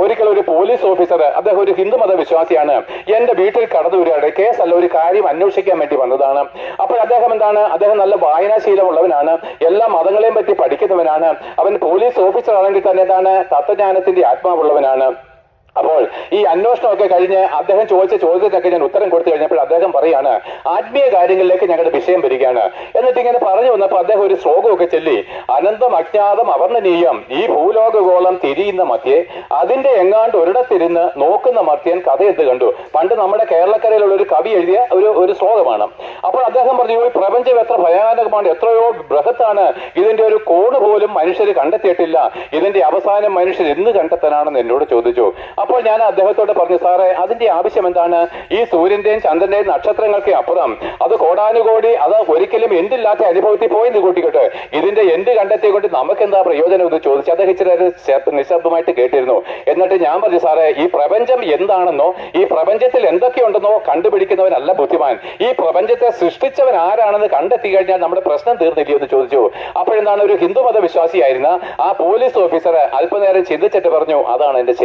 ഒരിക്കൽ ഒരു police officer, അദ്ദേഹം ഒരു ഹിന്ദുമത വിശ്വാസിയാണ്, എന്റെ വീട്ടിൽ കടന്നു വരികയാണ്. കേസല്ല, ഒരു കാര്യം അന്വേഷിക്കാൻ വേണ്ടി വന്നതാണ്. അപ്പോൾ അദ്ദേഹം എന്താണ്, അദ്ദേഹം നല്ല വായനാശീലമുള്ളവനാണ്, എല്ലാ മതങ്ങളെയും പറ്റി പഠിക്കുന്നവനാണ്. അവൻ പോലീസ് ഓഫീസർ ആണെങ്കിൽ തന്നെ എന്താണ്, തത്വജ്ഞാനത്തിന്റെ ആത്മാവുള്ളവനാണ്. അപ്പോൾ ഈ അന്വേഷണമൊക്കെ കഴിഞ്ഞ് അദ്ദേഹം ചോദിച്ച ചോദ്യത്തിനൊക്കെ ഞാൻ ഉത്തരം കൊടുത്തു കഴിഞ്ഞപ്പോൾ അദ്ദേഹം പറയാണ്, ആത്മീയ കാര്യങ്ങളിലേക്ക് ഞങ്ങളുടെ വിഷയം വരികയാണ്. എന്നിട്ട് ഇങ്ങനെ പറഞ്ഞു വന്നപ്പോൾ അദ്ദേഹം ഒരു ശ്ലോകമൊക്കെ ചൊല്ലി, അനന്തം അജ്ഞാതം അവർണ്ണനീയം ഈ ഭൂലോകഗോളം തിരിയുന്ന മധ്യേ അതിന്റെ എങ്ങാണ്ട് ഒരിടത്തിരുന്ന് നോക്കുന്ന മർത്യൻ കഥയെന്ത് കണ്ടു. പണ്ട് നമ്മുടെ കേരളക്കരയിലുള്ള ഒരു കവി എഴുതിയ ഒരു ശ്ലോകമാണ്. അപ്പോൾ അദ്ദേഹം പറഞ്ഞു, ഈ പ്രപഞ്ചം എത്ര ഭയാനകമാണ്, എത്രയോ ബൃഹത്താണ്, ഇതിന്റെ ഒരു കോണ് പോലും മനുഷ്യർ കണ്ടെത്തിയിട്ടില്ല, ഇതിന്റെ അവസാനം മനുഷ്യർ എന്ന് കണ്ടെത്താനാണെന്ന് എന്നോട് ചോദിച്ചു. അപ്പോൾ ഞാൻ അദ്ദേഹത്തോട് പറഞ്ഞു, സാറേ അതിന്റെ ആവശ്യം എന്താണ്, ഈ സൂര്യന്റെയും ചന്ദ്രന്റെയും നക്ഷത്രങ്ങൾക്ക് അപ്പുറം അത് കോടാനുകോടി, അത് ഒരിക്കലും എന്തില്ലാത്ത അനുഭവത്തിൽ പോയി കൂട്ടിക്കോട്ടെ, ഇതിന്റെ എന്ത് കണ്ടെത്തിക്കൊണ്ട് നമുക്ക് എന്താ പ്രയോജനം എന്ന് ചോദിച്ചു. അദ്ദേഹം ഇച്ചിരി നിശബ്ദമായിട്ട് കേട്ടിരുന്നു. എന്നിട്ട് ഞാൻ പറഞ്ഞു, സാറേ ഈ പ്രപഞ്ചം എന്താണെന്നോ ഈ പ്രപഞ്ചത്തിൽ എന്തൊക്കെയുണ്ടെന്നോ കണ്ടുപിടിക്കുന്നവനല്ല ബുദ്ധിമാൻ, ഈ പ്രപഞ്ചത്തെ സൃഷ്ടിച്ചവൻ ആരാണെന്ന് കണ്ടെത്തി കഴിഞ്ഞാൽ നമ്മുടെ പ്രശ്നം തീർന്നില്ലയോ എന്ന് ചോദിച്ചു. അപ്പോഴെന്താണ് ഒരു ഹിന്ദുമത വിശ്വാസിയായിരുന്ന ആ പോലീസ് ഓഫീസർ അല്പനേരം ചിന്തിച്ചിട്ട് പറഞ്ഞു, അതാണ് എന്റെ